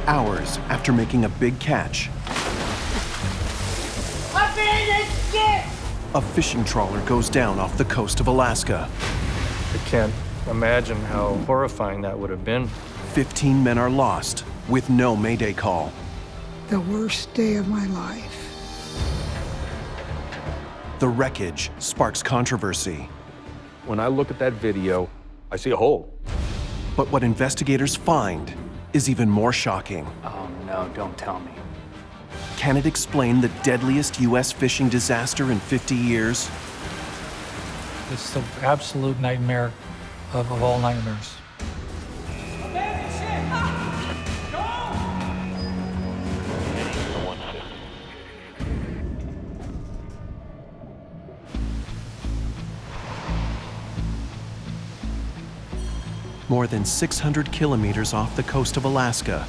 Hours after making a big catch, a fishing trawler goes down off the coast of Alaska. I can't imagine how horrifying that would have been. 15 men are lost with no mayday call. The worst day of my life. The wreckage sparks controversy. When I look at that video, I see a hole. But what investigators find is even more shocking. Oh no, don't tell me. Can it explain the deadliest U.S. fishing disaster in 50 years? It's the absolute nightmare of all nightmares. More than 600 kilometers off the coast of Alaska,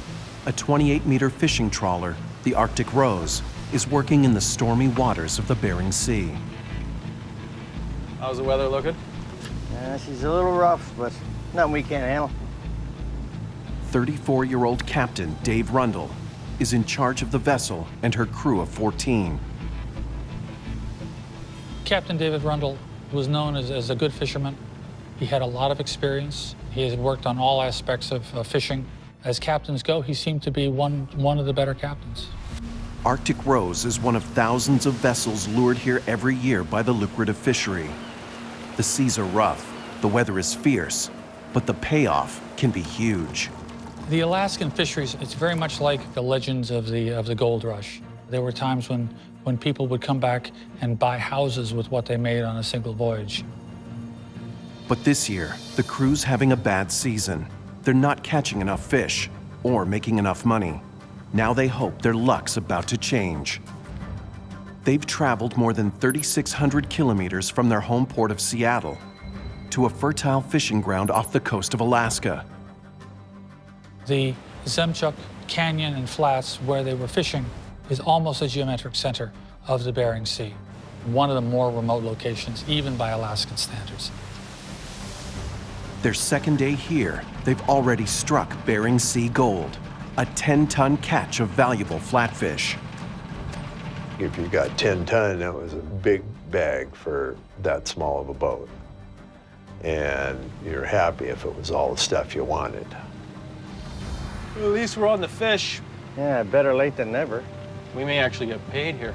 a 28-meter fishing trawler, the Arctic Rose, is working in the stormy waters of the Bering Sea. How's the weather looking? She's a little rough, but nothing we can't handle. 34-year-old Captain Dave Rundle is in charge of the vessel and her crew of 14. Captain David Rundle was known as a good fisherman. He had a lot of experience. He had worked on all aspects of fishing. As captains go, he seemed to be one of the better captains. Arctic Rose is one of thousands of vessels lured here every year by the lucrative fishery. The seas are rough, the weather is fierce, but the payoff can be huge. The Alaskan fisheries, it's very much like the legends of the gold rush. There were times when people would come back and buy houses with what they made on a single voyage. But this year, the crew's having a bad season. They're not catching enough fish or making enough money. Now they hope their luck's about to change. They've traveled more than 3,600 kilometers from their home port of Seattle to a fertile fishing ground off the coast of Alaska. The Zemchuk Canyon and flats where they were fishing is almost the geometric center of the Bering Sea, one of the more remote locations, even by Alaskan standards. Their second day here, they've already struck Bering Sea gold, a 10-ton catch of valuable flatfish. If you got 10 ton, that was a big bag for that small of a boat. And you're happy if it was all the stuff you wanted. Well, at least we're on the fish. Yeah, better late than never. We may actually get paid here.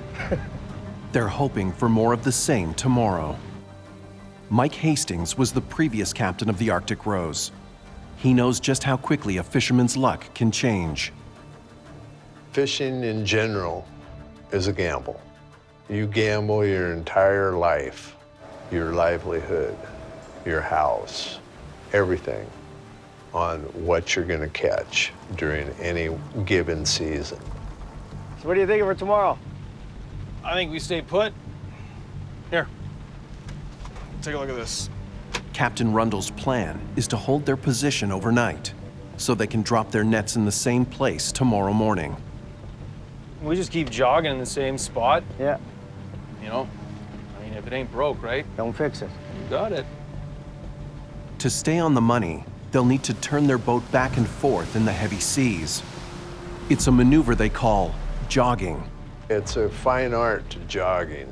They're hoping for more of the same tomorrow. Mike Hastings was the previous captain of the Arctic Rose. He knows just how quickly a fisherman's luck can change. Fishing in general is a gamble. You gamble your entire life, your livelihood, your house, everything on what you're gonna catch during any given season. So what are you thinking for tomorrow? I think we stay put. Here, take a look at this. Captain Rundle's plan is to hold their position overnight so they can drop their nets in the same place tomorrow morning. We just keep jogging in the same spot. Yeah, You know, I mean, if it ain't broke, right? don't fix it. You got it. To stay on the money, they'll need to turn their boat back and forth in the heavy seas. It's a maneuver they call jogging. It's a fine art to jogging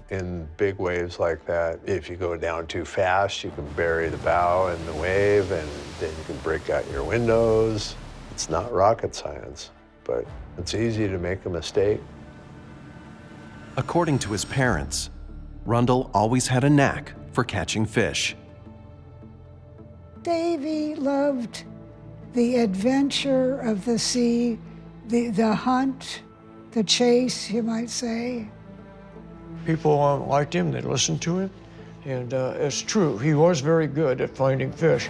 in big waves like that. If you go down too fast, you can bury the bow in the wave and then you can break out your windows. It's not rocket science, but it's easy to make a mistake. According to his parents, Rundle always had a knack for catching fish. Davy loved the adventure of the sea, the hunt, the chase, you might say. People liked him, they listened to him, and it's true, he was very good at finding fish.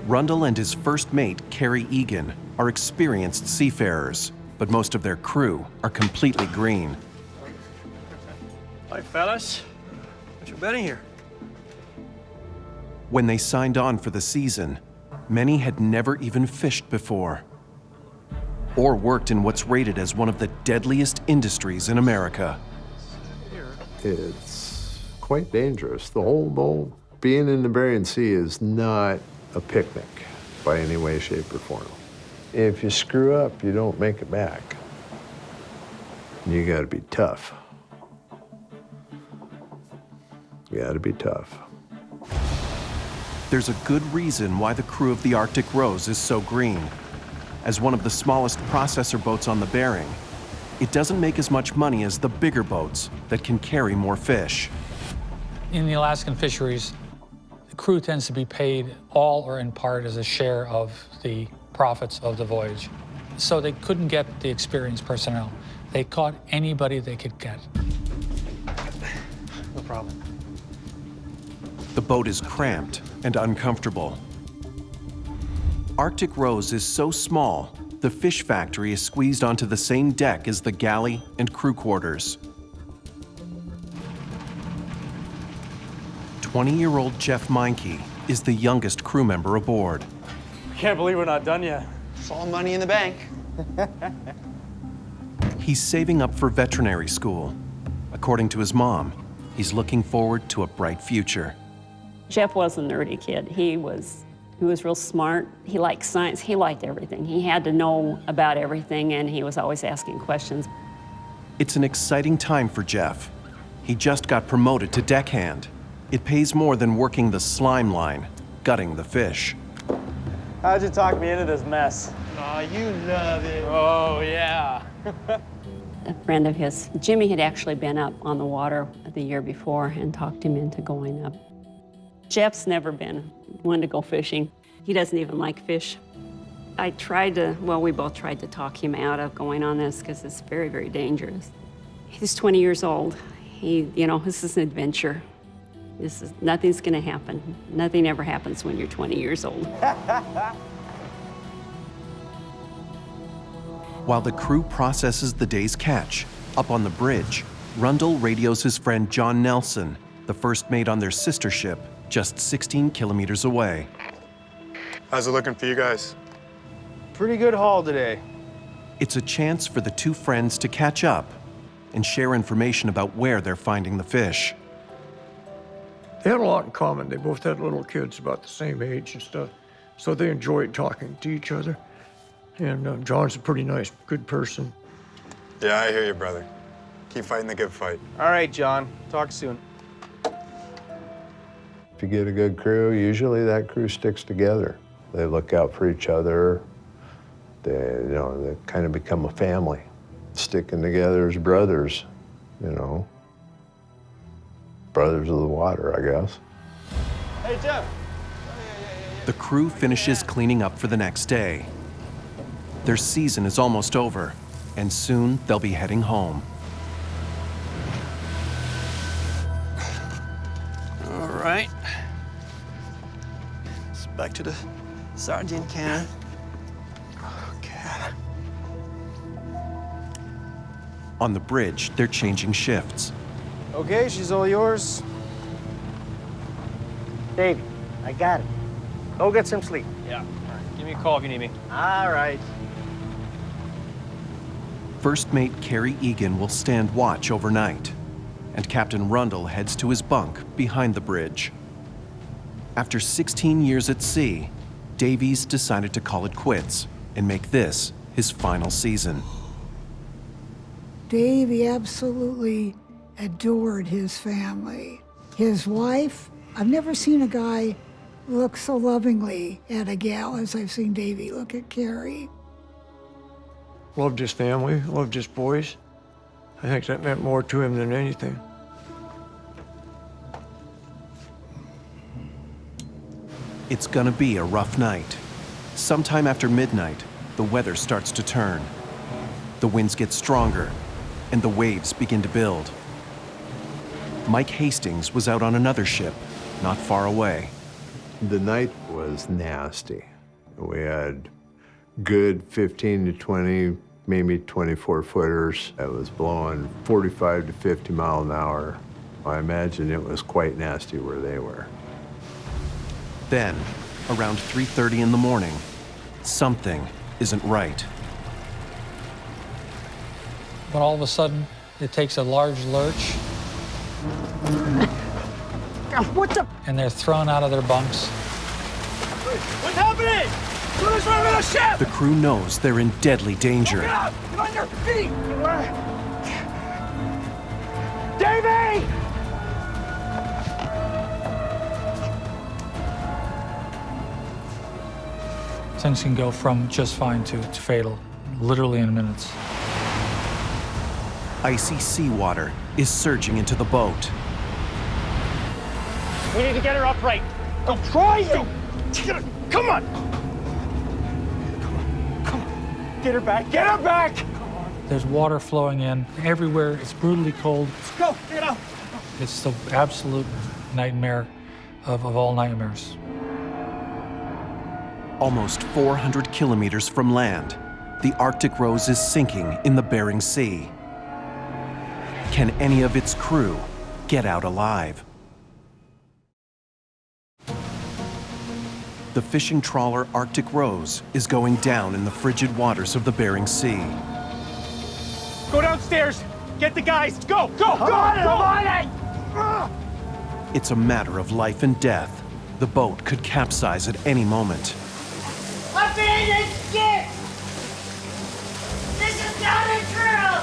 Rundle and his first mate, Carrie Egan, are experienced seafarers, but most of their crew are completely green. Hi, fellas. What you been here? When they signed on for the season, many had never even fished before or worked in what's rated as one of the deadliest industries in America. It's quite dangerous. The whole being in the Bering Sea is not a picnic. by any way, shape, or form. If you screw up, you don't make it back. You gotta be tough. You gotta be tough. There's a good reason why the crew of the Arctic Rose is so green. As one of the smallest processor boats on the Bering, it doesn't make as much money as the bigger boats that can carry more fish. In the Alaskan fisheries, the crew tends to be paid all or in part as a share of the profits of the voyage. So they couldn't get the experienced personnel. They caught anybody they could get. No problem. The boat is cramped and uncomfortable. Arctic Rose is so small, the fish factory is squeezed onto the same deck as the galley and crew quarters. 20-year-old Jeff Meinke is the youngest crew member aboard. Can't believe we're not done yet. It's all money in the bank. He's saving up for veterinary school. According to his mom, he's looking forward to a bright future. Jeff was a nerdy kid. He was real smart. He liked science. He liked everything. He had to know about everything, and he was always asking questions. It's an exciting time for Jeff. He just got promoted to deckhand. It pays more than working the slime line, gutting the fish. How'd you talk me into this mess? Oh, you love it. Oh, yeah. A friend of his, Jimmy, had actually been up on the water the year before and talked him into going up. Jeff's never been one to go fishing. He doesn't even like fish. We both tried to talk him out of going on this because it's very, very dangerous. He's 20 years old. This is an adventure. Nothing's gonna happen. Nothing ever happens when you're 20 years old. While the crew processes the day's catch, up on the bridge, Rundle radios his friend John Nelson, the first mate on their sister ship, just 16 kilometers away. How's it looking for you guys? Pretty good haul today. It's a chance for the two friends to catch up and share information about where they're finding the fish. They had a lot in common. They both had little kids about the same age and stuff, so they enjoyed talking to each other. And John's a pretty nice, good person. Yeah, I hear you, brother. Keep fighting the good fight. All right, John. Talk soon. If you get a good crew, usually that crew sticks together. They look out for each other. They kind of become a family, sticking together as brothers, brothers of the water, I guess. Hey, Jeff. The crew finishes cleaning up for the next day. Their season is almost over, and soon they'll be heading home. All right. It's back to the sardine can. On the bridge, they're changing shifts. Okay, she's all yours. Dave, I got it. Go get some sleep. Yeah. All right. Give me a call if you need me. All right. First mate Carrie Egan will stand watch overnight, and Captain Rundle heads to his bunk behind the bridge. After 16 years at sea, Davies decided to call it quits and make this his final season. Davey absolutely adored his family. His wife, I've never seen a guy look so lovingly at a gal as I've seen Davey look at Carrie. Loved his family, loved his boys. I think that meant more to him than anything. It's gonna be a rough night. Sometime after midnight, the weather starts to turn. The winds get stronger, and the waves begin to build. Mike Hastings was out on another ship, not far away. The night was nasty. We had good 15 to 20, maybe 24 footers. It was blowing 45 to 50 miles an hour. I imagine it was quite nasty where they were. Then, around 3:30 in the morning, something isn't right. But all of a sudden, it takes a large lurch. What the? And they're thrown out of their bunks. What's happening? The crew knows they're in deadly danger. Get up! Get on your feet! Davey! Things can go from just fine to fatal, literally in minutes. Icy seawater is surging into the boat. We need to get her upright. Don't try you! Come on! Come on. Get her back! Get her back! There's water flowing in everywhere. It's brutally cold. Go! Get out! It's the absolute nightmare of all nightmares. Almost 400 kilometers from land, the Arctic Rose is sinking in the Bering Sea. Can any of its crew get out alive? The fishing trawler Arctic Rose is going down in the frigid waters of the Bering Sea. Go downstairs! Get the guys! Go! Go! Go! I'm on it! It's a matter of life and death. The boat could capsize at any moment. Abandoned ship! This is not a drill!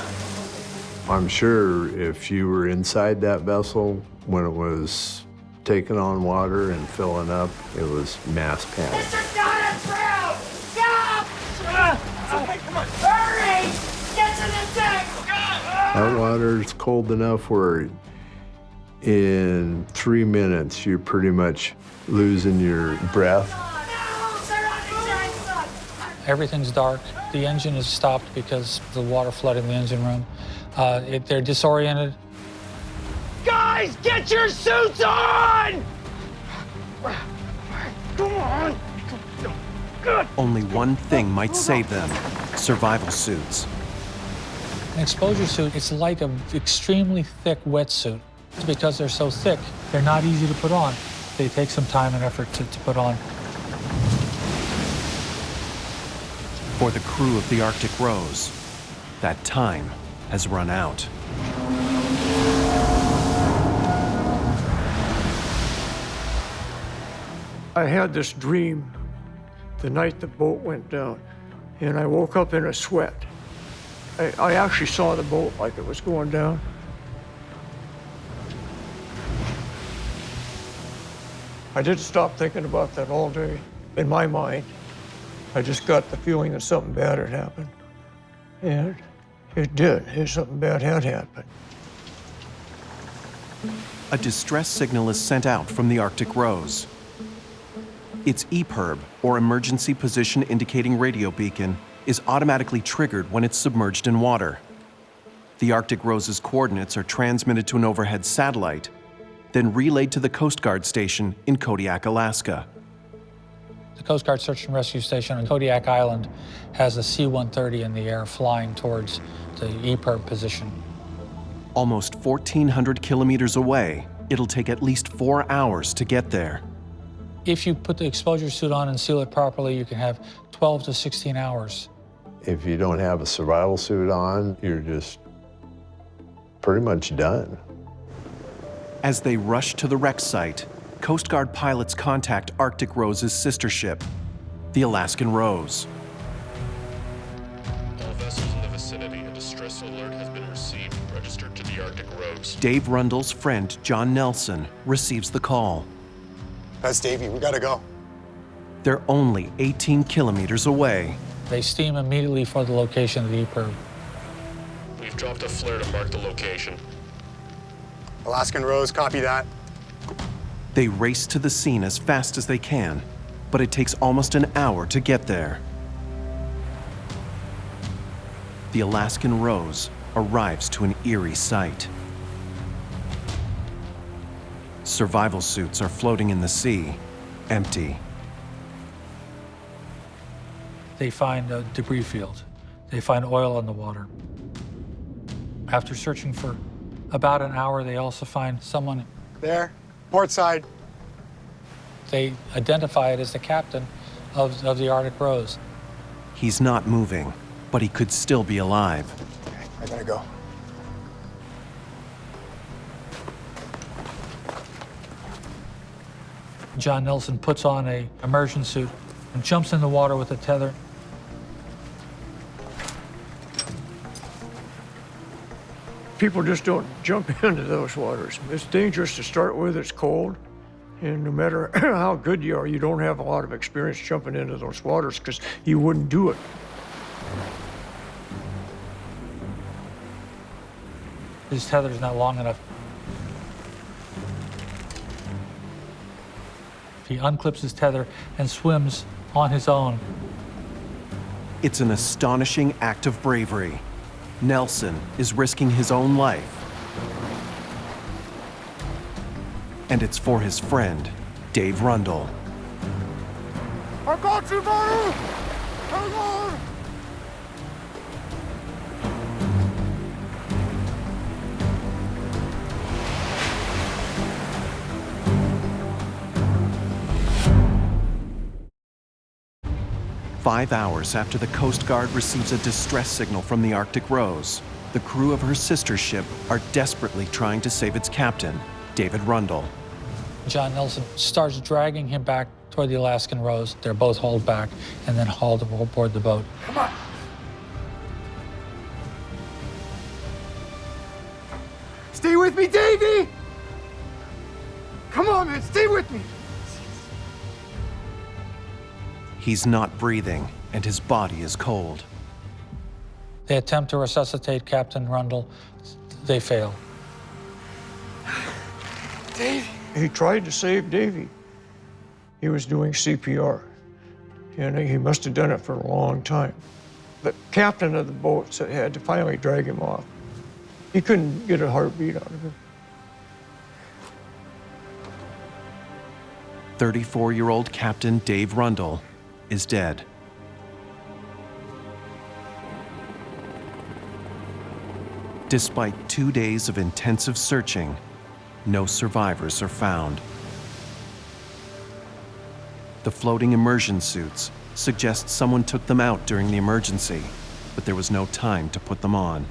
I'm sure if you were inside that vessel when it was taking on water and filling up, it was mass panic. This is not a drill! Stop! Come on! Hurry! Get to the deck! That water's cold enough where in 3 minutes you're pretty much losing your breath. Everything's dark. The engine is stopped because the water flooded the engine room. They're disoriented. Guys, get your suits on! Come on! Good. Only one thing might save them: survival suits. An exposure suit, it's like an extremely thick wetsuit. Because they're so thick, they're not easy to put on. They take some time and effort to put on. For the crew of the Arctic Rose, that time has run out. I had this dream the night the boat went down, and I woke up in a sweat. I actually saw the boat like it was going down. I didn't stop thinking about that all day. In my mind, I just got the feeling that something bad had happened. And it did. Something bad had happened. A distress signal is sent out from the Arctic Rose. Its EPIRB, or Emergency Position Indicating Radio Beacon, is automatically triggered when it's submerged in water. The Arctic Rose's coordinates are transmitted to an overhead satellite, then relayed to the Coast Guard station in Kodiak, Alaska. The Coast Guard Search and Rescue Station on Kodiak Island has a C-130 in the air flying towards the EPIRB position. Almost 1,400 kilometers away, it'll take at least 4 hours to get there. If you put the exposure suit on and seal it properly, you can have 12 to 16 hours. If you don't have a survival suit on, you're just pretty much done. As they rush to the wreck site, Coast Guard pilots contact Arctic Rose's sister ship, the Alaskan Rose. All vessels in the vicinity, a distress alert has been received. Registered to the Arctic Rose. Dave Rundle's friend, John Nelson, receives the call. That's Davey. We gotta go. They're only 18 kilometers away. They steam immediately for the location of the EPIRB. We've dropped a flare to mark the location. Alaskan Rose, copy that. They race to the scene as fast as they can, but it takes almost an hour to get there. The Alaskan Rose arrives to an eerie sight. Survival suits are floating in the sea, empty. They find a debris field. They find oil on the water. After searching for about an hour, they also find someone. There, port side. They identify it as the captain of the Arctic Rose. He's not moving, but he could still be alive. Okay, I gotta go. John Nelson puts on an immersion suit. and jumps in the water with the tether. People just don't jump into those waters. It's dangerous to start with, it's cold, and no matter how good you are, you don't have a lot of experience jumping into those waters because you wouldn't do it. His tether's not long enough. He unclips his tether and swims on his own. It's an astonishing act of bravery. Nelson is risking his own life. And it's for his friend, Dave Rundle. I got you, buddy! Hang on! 5 hours after the Coast Guard receives a distress signal from the Arctic Rose, the crew of her sister ship are desperately trying to save its captain, David Rundle. John Nelson starts dragging him back toward the Alaskan Rose. They're both hauled back and then hauled aboard the boat. Come on! Stay with me, Davey! Come on, man, stay with me! He's not breathing, and his body is cold. They attempt to resuscitate Captain Rundle. They fail. Davey! He tried to save Davy. He was doing CPR, and he must have done it for a long time. The captain of the boat had to finally drag him off. He couldn't get a heartbeat out of him. 34-year-old Captain Dave Rundle is dead. Despite 2 days of intensive searching, no survivors are found. The floating immersion suits suggest someone took them out during the emergency, but there was no time to put them on.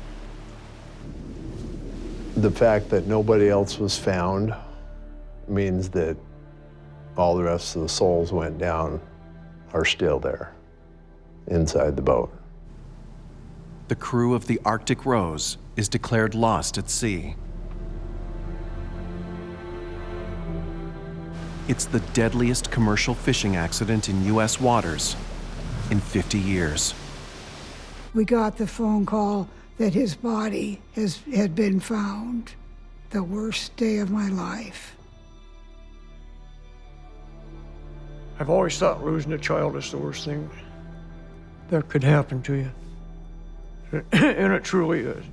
The fact that nobody else was found means that all the rest of the souls went down are still there, inside the boat. The crew of the Arctic Rose is declared lost at sea. It's the deadliest commercial fishing accident in U.S. waters in 50 years. We got the phone call that his body had been found. The worst day of my life. I've always thought losing a child is the worst thing that could happen to you. And it truly is.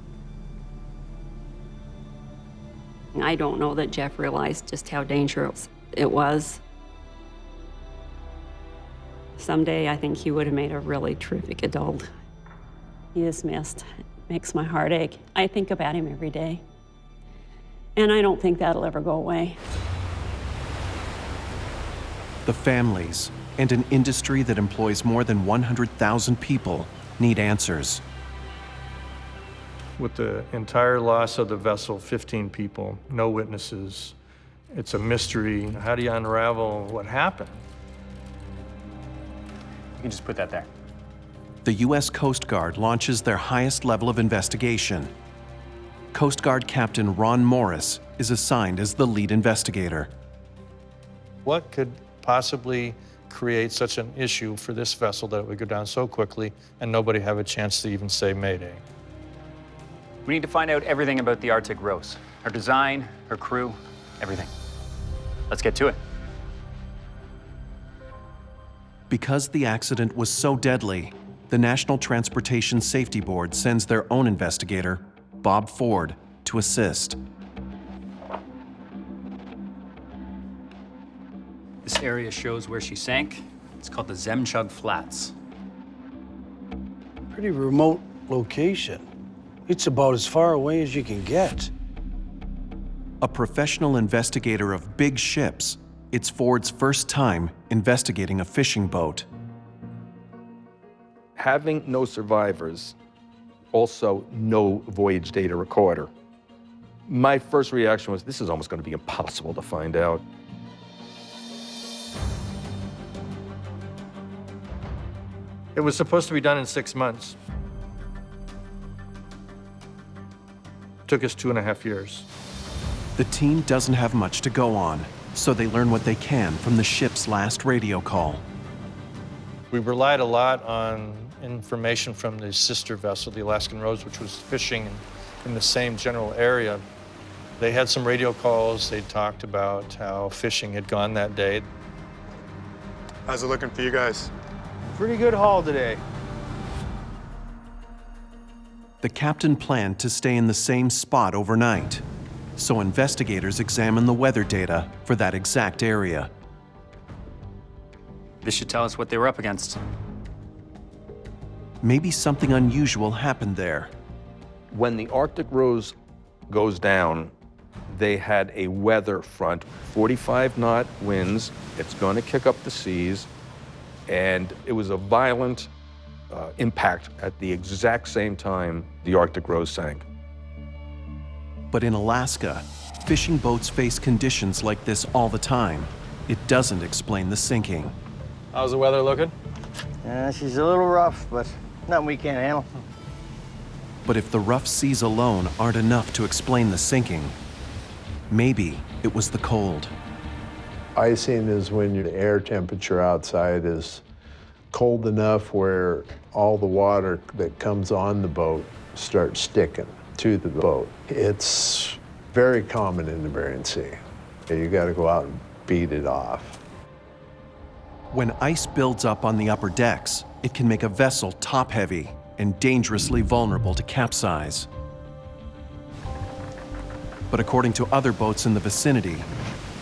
I don't know that Jeff realized just how dangerous it was. Someday, I think he would have made a really terrific adult. He is missed. It makes my heart ache. I think about him every day. And I don't think that'll ever go away. The families and an industry that employs more than 100,000 people need answers. With the entire loss of the vessel, 15 people, no witnesses, it's a mystery. How do you unravel what happened? You can just put that there. The U.S. Coast Guard launches their highest level of investigation. Coast Guard Captain Ron Morris is assigned as the lead investigator. What could possibly create such an issue for this vessel that it would go down so quickly and nobody have a chance to even say Mayday? We need to find out everything about the Arctic Rose. Her design, her crew, everything. Let's get to it. Because the accident was so deadly, the National Transportation Safety Board sends their own investigator, Bob Ford, to assist. This area shows where she sank. It's called the Zemchug Flats. Pretty remote location. It's about as far away as you can get. A professional investigator of big ships, it's Ford's first time investigating a fishing boat. Having no survivors, also no voyage data recorder. My first reaction was, this is almost going to be impossible to find out. It was supposed to be done in 6 months. Took us 2.5 years. The team doesn't have much to go on, so they learn what they can from the ship's last radio call. We relied a lot on information from the sister vessel, the Alaskan Rose, which was fishing in the same general area. They had some radio calls. They talked about how fishing had gone that day. How's it looking for you guys? Pretty good haul today. The captain planned to stay in the same spot overnight, so investigators examined the weather data for that exact area. This should tell us what they were up against. Maybe something unusual happened there. When the Arctic Rose goes down, they had a weather front, 45-knot winds. It's going to kick up the seas, and it was a violent impact at the exact same time the Arctic Rose sank. But in Alaska, fishing boats face conditions like this all the time. It doesn't explain the sinking. How's the weather looking? She's a little rough, but nothing we can't handle. But if the rough seas alone aren't enough to explain the sinking, maybe it was the cold. Icing is when your air temperature outside is cold enough where all the water that comes on the boat starts sticking to the boat. It's very common in the Bering Sea. You got to go out and beat it off. When ice builds up on the upper decks, it can make a vessel top-heavy and dangerously vulnerable to capsize. But according to other boats in the vicinity,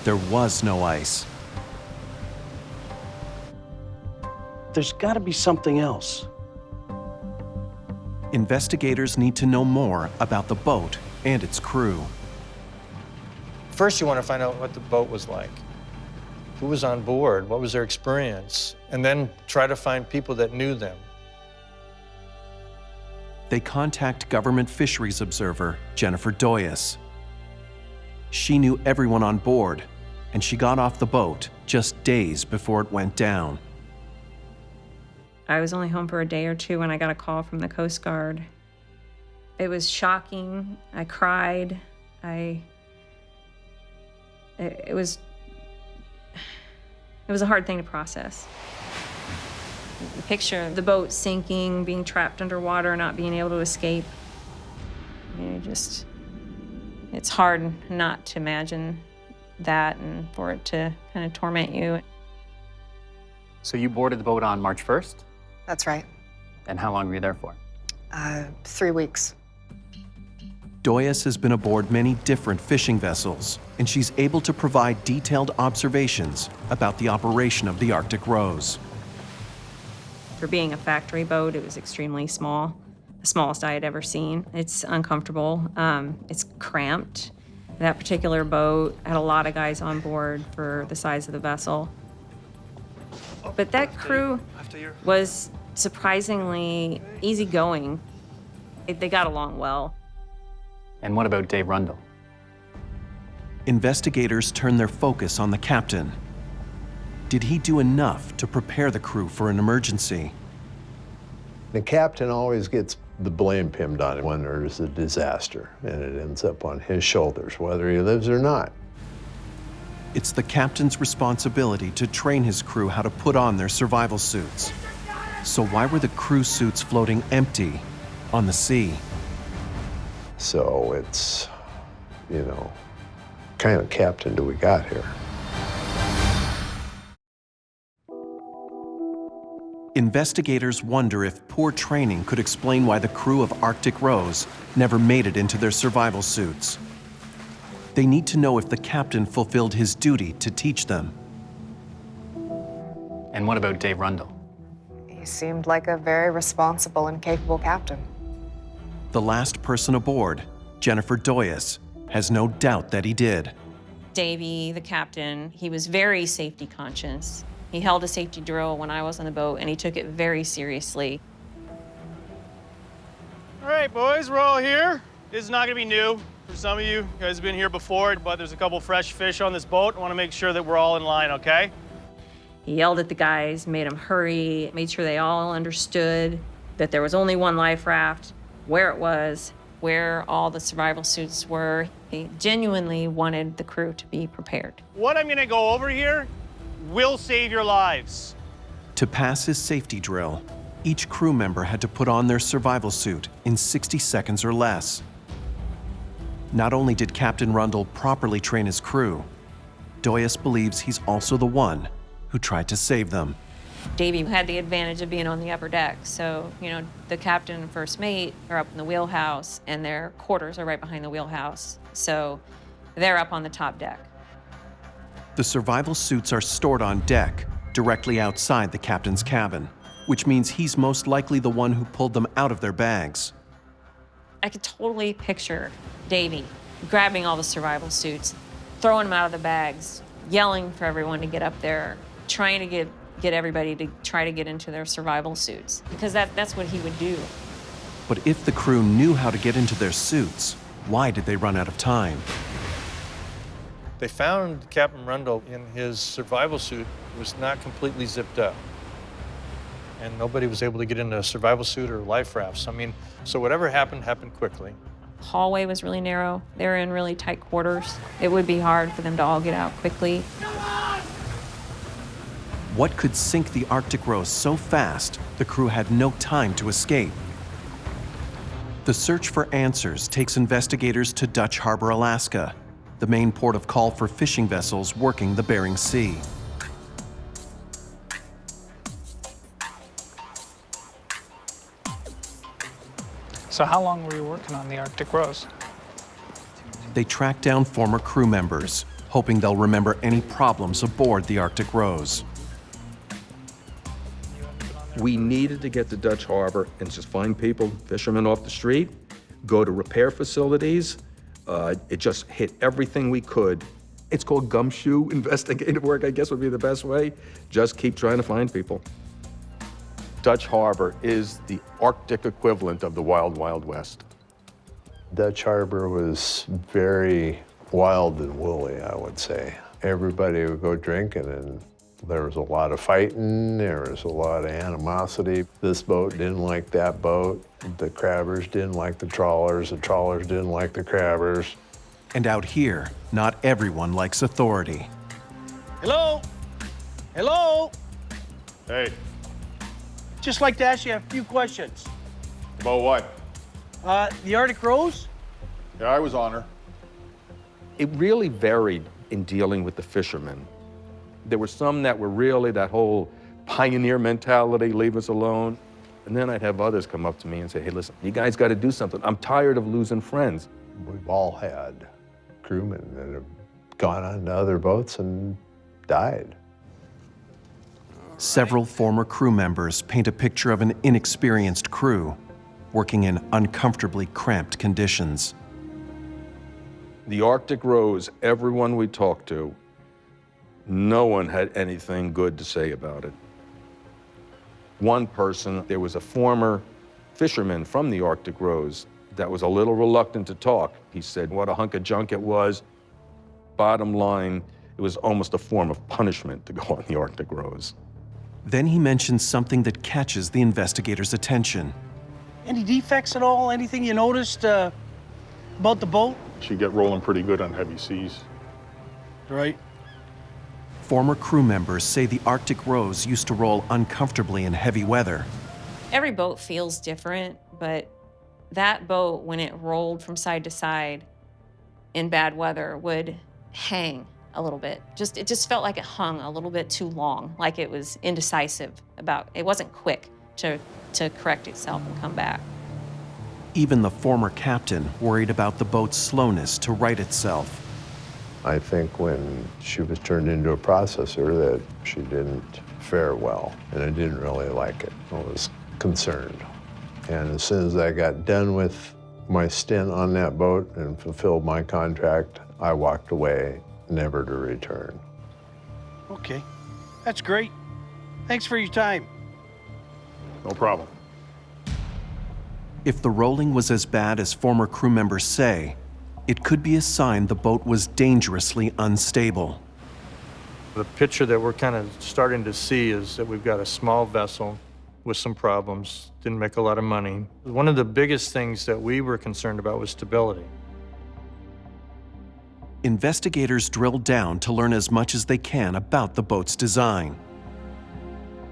there was no ice. There's got to be something else. Investigators need to know more about the boat and its crew. First, you want to find out what the boat was like. Who was on board? What was their experience? And then try to find people that knew them. They contact government fisheries observer Jennifer Doyas. She knew everyone on board, and she got off the boat just days before it went down. I was only home for a day or two when I got a call from the Coast Guard. It was shocking. I cried. It was a hard thing to process. The picture of the boat sinking, being trapped underwater, not being able to escape. It's hard not to imagine that and for it to kind of torment you. So you boarded the boat on March 1st? That's right. And how long were you there for? 3 weeks. Doyas has been aboard many different fishing vessels, and she's able to provide detailed observations about the operation of the Arctic Rose. For being a factory boat, it was extremely small, the smallest I had ever seen. It's uncomfortable, it's cramped. That particular boat had a lot of guys on board for the size of the vessel. But that crew was surprisingly easygoing. They got along well. And what about Dave Rundle? Investigators turn their focus on the captain. Did he do enough to prepare the crew for an emergency? The captain always gets the blame pinned on him when there's a disaster, and it ends up on his shoulders, whether he lives or not. It's the captain's responsibility to train his crew how to put on their survival suits. So why were the crew suits floating empty on the sea? So it's, kind of captain do we got here? Investigators wonder if poor training could explain why the crew of Arctic Rose never made it into their survival suits. They need to know if the captain fulfilled his duty to teach them. And what about Dave Rundle? He seemed like a very responsible and capable captain. The last person aboard, Jennifer Doyas, has no doubt that he did. Davey, the captain, he was very safety conscious. He held a safety drill when I was on the boat, and he took it very seriously. All right, boys, we're all here. This is not gonna be new for some of you. You guys have been here before, but there's a couple fresh fish on this boat. I wanna make sure that we're all in line, okay? He yelled at the guys, made them hurry, made sure they all understood that there was only one life raft, where it was, where all the survival suits were. He genuinely wanted the crew to be prepared. What I'm gonna go over here will save your lives. To pass his safety drill, each crew member had to put on their survival suit in 60 seconds or less. Not only did Captain Rundle properly train his crew, Doyas believes he's also the one who tried to save them. Davy had the advantage of being on the upper deck, so, the captain and first mate are up in the wheelhouse, and their quarters are right behind the wheelhouse, so they're up on the top deck. The survival suits are stored on deck, directly outside the captain's cabin, which means he's most likely the one who pulled them out of their bags. I could totally picture Davy grabbing all the survival suits, throwing them out of the bags, yelling for everyone to get up there, trying to get everybody to try to get into their survival suits, because that's what he would do. But if the crew knew how to get into their suits, why did they run out of time? They found Captain Rundle in his survival suit. It was not completely zipped up. And nobody was able to get into a survival suit or life rafts. So whatever happened quickly. The hallway was really narrow. They were in really tight quarters. It would be hard for them to all get out quickly. What could sink the Arctic Rose so fast the crew had no time to escape? The search for answers takes investigators to Dutch Harbor, Alaska, the main port of call for fishing vessels working the Bering Sea. So how long were you working on the Arctic Rose? They track down former crew members, hoping they'll remember any problems aboard the Arctic Rose. We needed to get to Dutch Harbor and just find people, fishermen off the street, go to repair facilities. It just hit everything we could. It's called gumshoe investigative work, I guess would be the best way. Just keep trying to find people. Dutch Harbor is the Arctic equivalent of the Wild Wild West. Dutch Harbor was very wild and woolly, I would say. Everybody would go drinking, and there was a lot of fighting, there was a lot of animosity. This boat didn't like that boat. The crabbers didn't like the trawlers didn't like the crabbers. And out here, not everyone likes authority. Hello? Hello? Hey, Just like to ask you a few questions. about what? The Arctic Rose? Yeah, I was on her. It really varied in dealing with the fishermen. There were some that were really that whole pioneer mentality, leave us alone. And then I'd have others come up to me and say, hey, listen, you guys got to do something. I'm tired of losing friends. We've all had crewmen that have gone on to other boats and died. Several former crew members paint a picture of an inexperienced crew working in uncomfortably cramped conditions. The Arctic Rose, everyone we talked to, no one had anything good to say about it. One person, there was a former fisherman from the Arctic Rose that was a little reluctant to talk. He said what a hunk of junk it was. Bottom line, it was almost a form of punishment to go on the Arctic Rose. Then he mentions something that catches the investigators' attention. Any defects at all? Anything you noticed about the boat? She'd get rolling pretty good on heavy seas. Right. Former crew members say the Arctic Rose used to roll uncomfortably in heavy weather. Every boat feels different, but that boat, when it rolled from side to side in bad weather, would hang a little bit. It just felt like it hung a little bit too long, like it was indecisive it wasn't quick to correct itself and come back. Even the former captain worried about the boat's slowness to right itself. I think when she was turned into a processor that she didn't fare well, and I didn't really like it. I was concerned. And as soon as I got done with my stint on that boat and fulfilled my contract, I walked away, never to return. Okay, that's great. Thanks for your time. No problem. If the rolling was as bad as former crew members say, it could be a sign the boat was dangerously unstable. The picture that we're kind of starting to see is that we've got a small vessel with some problems, didn't make a lot of money. One of the biggest things that we were concerned about was stability. Investigators drill down to learn as much as they can about the boat's design.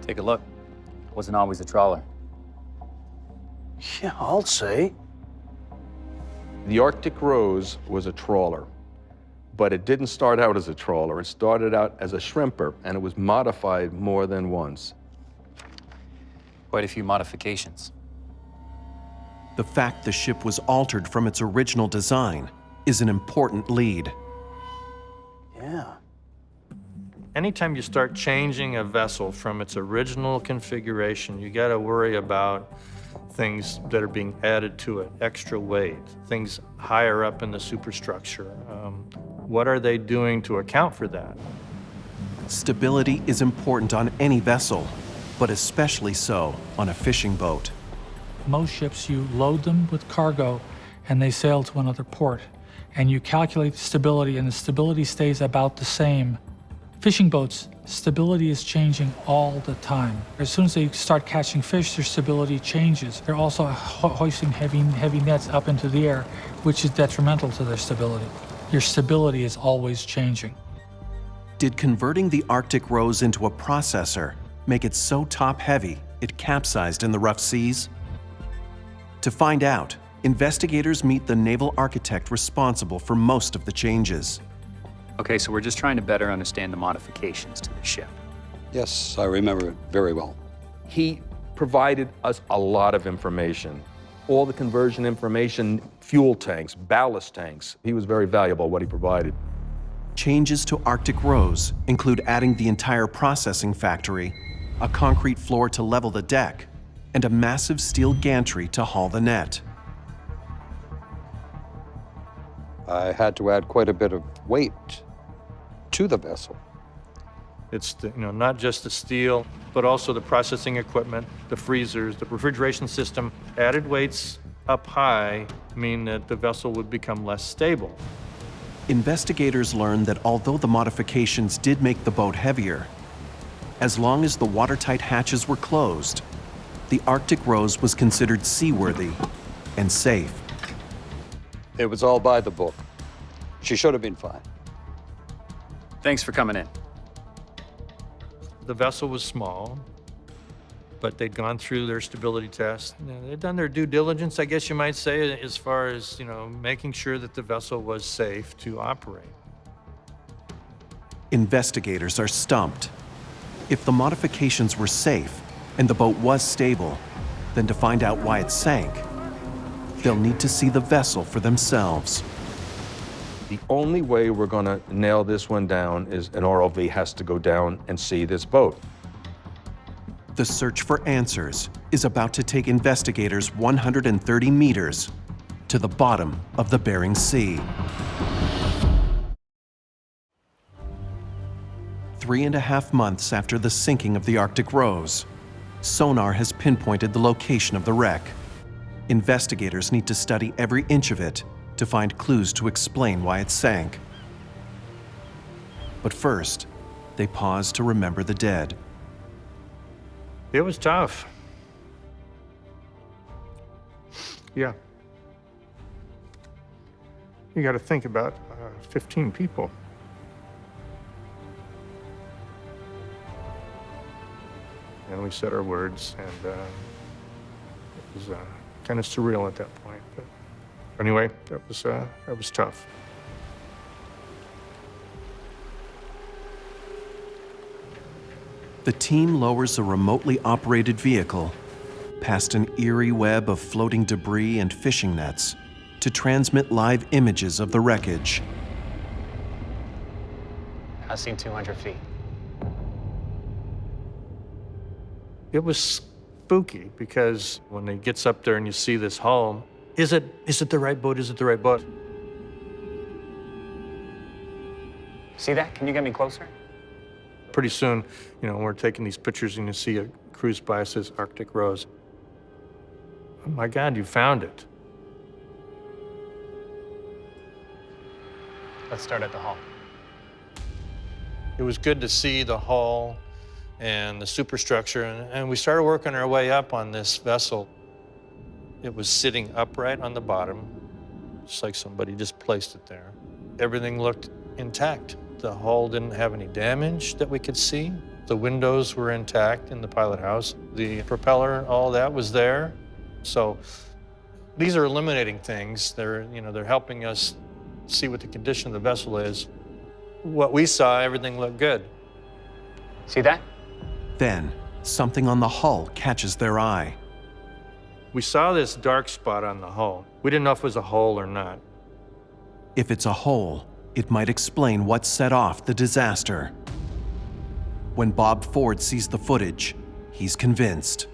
Take a look. Wasn't always a trawler. Yeah, I'll say. The Arctic Rose was a trawler, but it didn't start out as a trawler. It started out as a shrimper, and it was modified more than once. Quite a few modifications. The fact the ship was altered from its original design is an important lead. Yeah. Anytime you start changing a vessel from its original configuration, you got to worry about things that are being added to it, extra weight, things higher up in the superstructure. What are they doing to account for that? Stability is important on any vessel, but especially so on a fishing boat. Most ships, you load them with cargo and they sail to another port. And you calculate the stability, and the stability stays about the same. Fishing boats, stability is changing all the time. As soon as they start catching fish, their stability changes. They're also hoisting heavy nets up into the air, which is detrimental to their stability. Your stability is always changing. Did converting the Arctic Rose into a processor make it so top-heavy it capsized in the rough seas? To find out, investigators meet the naval architect responsible for most of the changes. Okay, so we're just trying to better understand the modifications to the ship. Yes, I remember it very well. He provided us a lot of information. All the conversion information, fuel tanks, ballast tanks. He was very valuable, what he provided. Changes to Arctic Rose include adding the entire processing factory, a concrete floor to level the deck, and a massive steel gantry to haul the net. I had to add quite a bit of weight to the vessel. It's not just the steel, but also the processing equipment, the freezers, the refrigeration system. Added weights up high mean that the vessel would become less stable. Investigators learned that although the modifications did make the boat heavier, as long as the watertight hatches were closed, the Arctic Rose was considered seaworthy and safe. It was all by the book. She should have been fine. Thanks for coming in. The vessel was small, but they'd gone through their stability test. They'd done their due diligence, I guess you might say, as far as, making sure that the vessel was safe to operate. Investigators are stumped. If the modifications were safe and the boat was stable, then to find out why it sank, they'll need to see the vessel for themselves. The only way we're going to nail this one down is an ROV has to go down and see this boat. The search for answers is about to take investigators 130 meters to the bottom of the Bering Sea. 3.5 months after the sinking of the Arctic Rose, sonar has pinpointed the location of the wreck. Investigators need to study every inch of it to find clues to explain why it sank. But first, they pause to remember the dead. It was tough. Yeah. You got to think about 15 people. And we said our words, and it was kind of surreal at that point. But anyway, that was tough. The team lowers a remotely operated vehicle past an eerie web of floating debris and fishing nets to transmit live images of the wreckage. I've seen 200 feet. It was spooky because when it gets up there and you see this hull, is it the right boat? Is it the right boat? See that? Can you get me closer? Pretty soon, we're taking these pictures and you see a cruise by that says Arctic Rose. Oh my God, you found it. Let's start at the hull. It was good to see the hull and the superstructure, and we started working our way up on this vessel. It was sitting upright on the bottom, just like somebody just placed it there. Everything looked intact. The hull didn't have any damage that we could see. The windows were intact in the pilot house. The propeller, all that was there. So these are eliminating things. They're helping us see what the condition of the vessel is. What we saw, everything looked good. See that? Then, something on the hull catches their eye. We saw this dark spot on the hull. We didn't know if it was a hole or not. If it's a hole, it might explain what set off the disaster. When Bob Ford sees the footage, he's convinced.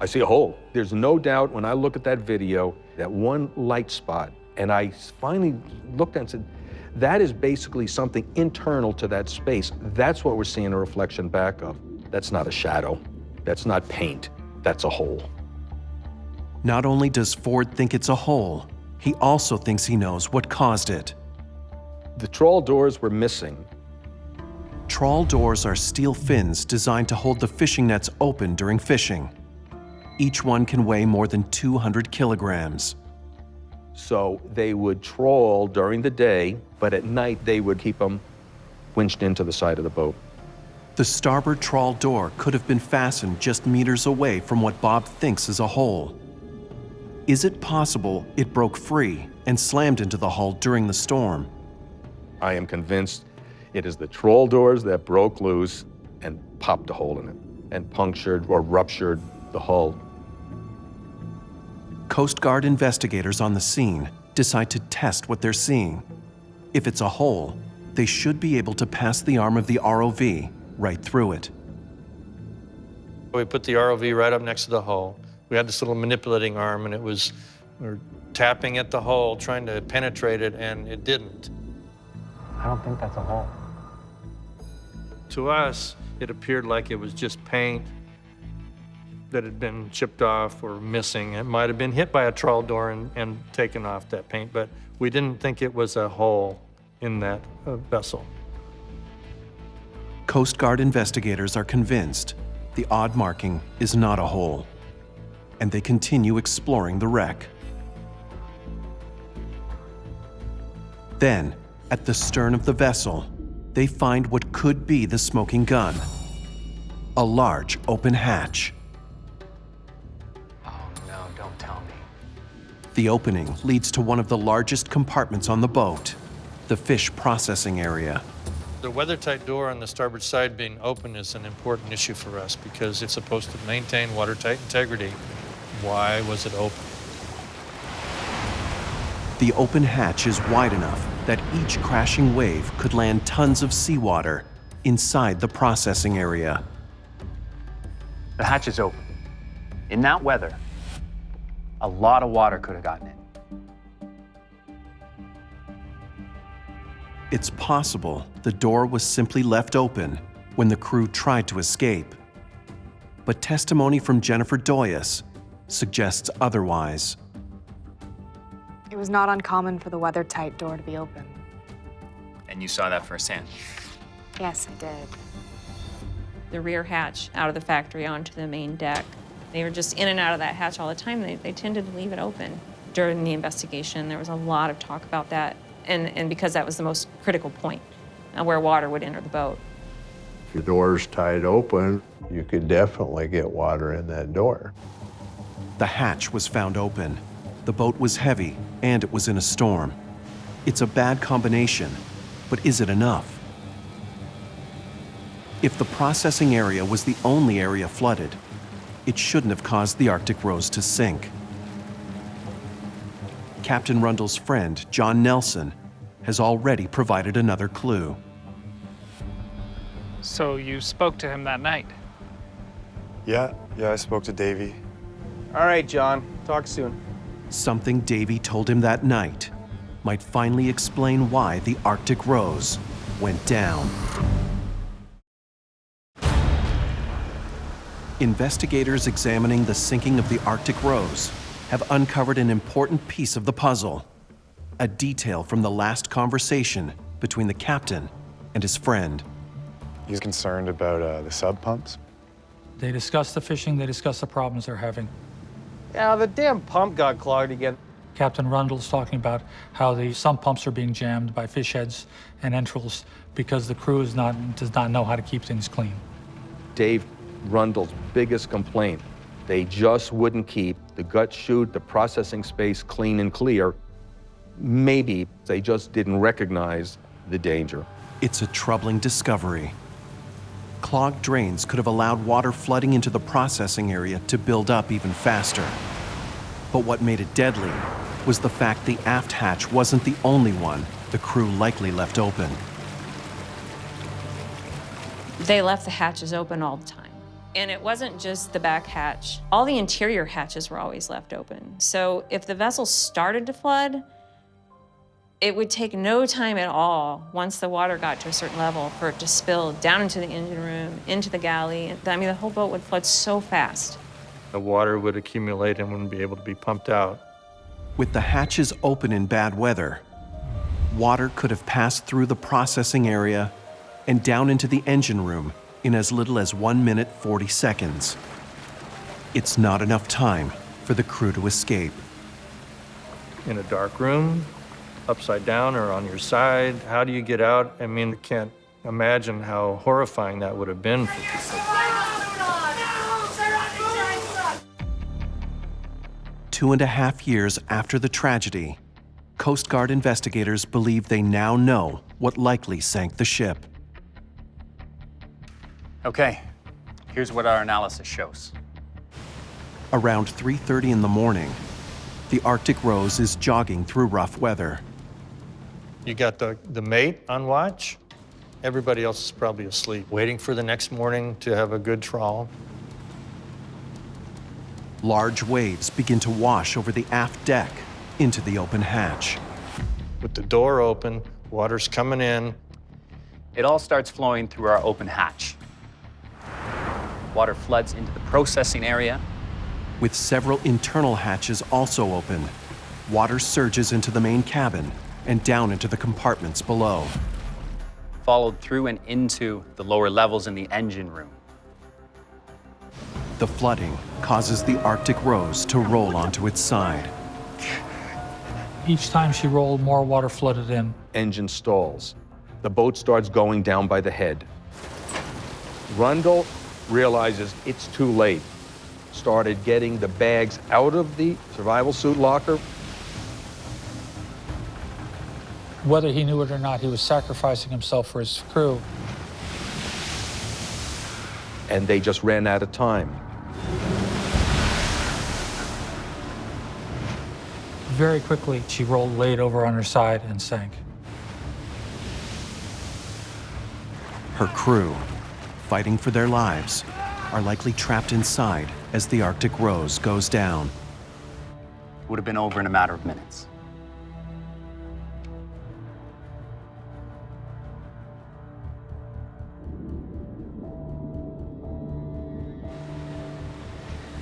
I see a hole. There's no doubt when I look at that video, that one light spot, and I finally looked at it and said, that is basically something internal to that space. That's what we're seeing a reflection back of. That's not a shadow. That's not paint. That's a hole. Not only does Ford think it's a hole, he also thinks he knows what caused it. The trawl doors were missing. Trawl doors are steel fins designed to hold the fishing nets open during fishing. Each one can weigh more than 200 kilograms. So they would trawl during the day, but at night they would keep them winched into the side of the boat. The starboard trawl door could have been fastened just meters away from what Bob thinks is a hole. Is it possible it broke free and slammed into the hull during the storm? I am convinced it is the trawl doors that broke loose and popped a hole in it and punctured or ruptured the hull. Coast Guard investigators on the scene decide to test what they're seeing. If it's a hole, they should be able to pass the arm of the ROV right through it. We put the ROV right up next to the hull. We had this little manipulating arm, and we were tapping at the hull, trying to penetrate it, and it didn't. I don't think that's a hole. To us, it appeared like it was just paint that had been chipped off or missing. It might have been hit by a trawl door and taken off that paint, but we didn't think it was a hole in that vessel. Coast Guard investigators are convinced the odd marking is not a hole, and they continue exploring the wreck. Then, at the stern of the vessel, they find what could be the smoking gun, a large open hatch. Oh no, don't tell me. The opening leads to one of the largest compartments on the boat, the fish processing area. The weathertight door on the starboard side being open is an important issue for us because it's supposed to maintain watertight integrity. Why was it open? The open hatch is wide enough that each crashing wave could land tons of seawater inside the processing area. The hatch is open. In that weather, a lot of water could have gotten in. It's possible the door was simply left open when the crew tried to escape. But testimony from Jennifer Doyas suggests otherwise. It was not uncommon for the weathertight door to be open. And you saw that firsthand? Yes, I did. The rear hatch out of the factory onto the main deck. They were just in and out of that hatch all the time. They tended to leave it open. During the investigation, there was a lot of talk about that, and because that was the most critical point where water would enter the boat. If your door's tied open, you could definitely get water in that door. The hatch was found open. The boat was heavy, and it was in a storm. It's a bad combination, but is it enough? If the processing area was the only area flooded, it shouldn't have caused the Arctic Rose to sink. Captain Rundle's friend, John Nelson, has already provided another clue. So you spoke to him that night? Yeah, I spoke to Davey. All right, John. Talk soon. Something Davey told him that night might finally explain why the Arctic Rose went down. Investigators examining the sinking of the Arctic Rose have uncovered an important piece of the puzzle, a detail from the last conversation between the captain and his friend. He's concerned about the sub pumps. They discuss the fishing, they discuss the problems they're having. Yeah, the damn pump got clogged again. Captain Rundle's talking about how the sump pumps are being jammed by fish heads and entrails because the crew does not know how to keep things clean. Dave Rundle's biggest complaint, they just wouldn't keep the gut chute, the processing space clean and clear. Maybe they just didn't recognize the danger. It's a troubling discovery. Clogged drains could have allowed water flooding into the processing area to build up even faster. But what made it deadly was the fact the aft hatch wasn't the only one the crew likely left open. They left the hatches open all the time. And it wasn't just the back hatch. All the interior hatches were always left open. So if the vessel started to flood, it would take no time at all, once the water got to a certain level, for it to spill down into the engine room, into the galley. I mean, the whole boat would flood so fast. The water would accumulate and wouldn't be able to be pumped out. With the hatches open in bad weather, water could have passed through the processing area and down into the engine room in as little as 1 minute 40 seconds. It's not enough time for the crew to escape. In a dark room, upside down or on your side, how do you get out? I mean, I can't imagine how horrifying that would have been for people. 2.5 years after the tragedy, Coast Guard investigators believe they now know what likely sank the ship. Okay, here's what our analysis shows. Around 3:30 in the morning, the Arctic Rose is jogging through rough weather. You got the mate on watch. Everybody else is probably asleep, waiting for the next morning to have a good trawl. Large waves begin to wash over the aft deck into the open hatch. With the door open, water's coming in. It all starts flowing through our open hatch. Water floods into the processing area. With several internal hatches also open, water surges into the main cabin and down into the compartments below. Followed through and into the lower levels in the engine room. The flooding causes the Arctic Rose to roll onto its side. Each time she rolled, more water flooded in. Engine stalls. The boat starts going down by the head. Rundle realizes it's too late. Started getting the bags out of the survival suit locker. Whether he knew it or not, he was sacrificing himself for his crew. And they just ran out of time. Very quickly, she rolled laid over on her side and sank. Her crew, fighting for their lives, are likely trapped inside as the Arctic Rose goes down. It would have been over in a matter of minutes.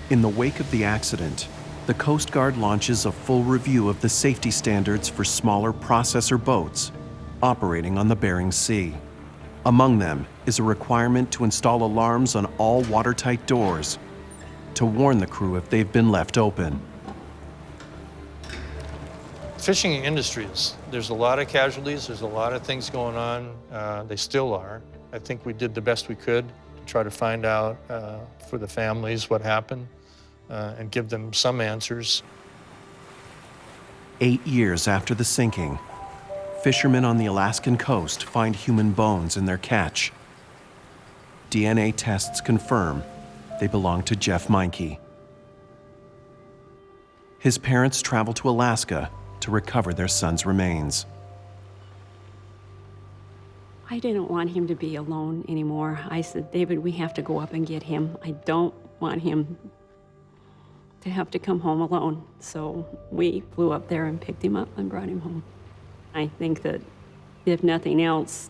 In the wake of the accident, the Coast Guard launches a full review of the safety standards for smaller processor boats operating on the Bering Sea. Among them is a requirement to install alarms on all watertight doors to warn the crew if they've been left open. Fishing industries, there's a lot of casualties, there's a lot of things going on. They still are. I think we did the best we could to try to find out for the families what happened and give them some answers. 8 years after the sinking, fishermen on the Alaskan coast find human bones in their catch. DNA tests confirm they belong to Jeff Meinke. His parents travel to Alaska to recover their son's remains. I didn't want him to be alone anymore. I said, David, we have to go up and get him. I don't want him to have to come home alone. So we flew up there and picked him up and brought him home. I think that if nothing else,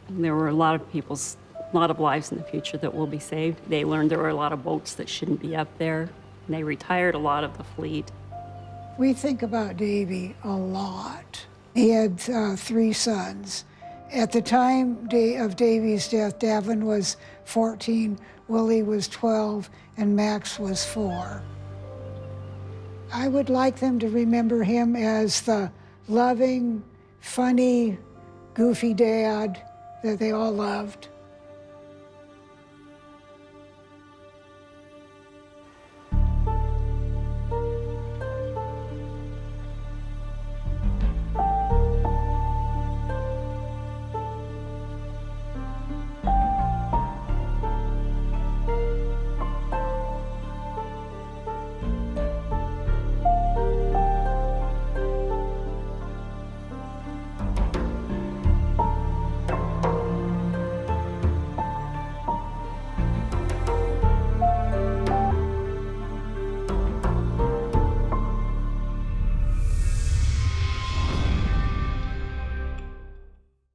there were a lot of lives in the future that will be saved. They learned there were a lot of boats that shouldn't be up there. And they retired a lot of the fleet. We think about Davy a lot. He had 3 sons, At the time of Davy's death, Davin was 14, Willie was 12, and Max was 4. I would like them to remember him as the loving, funny, goofy dad that they all loved.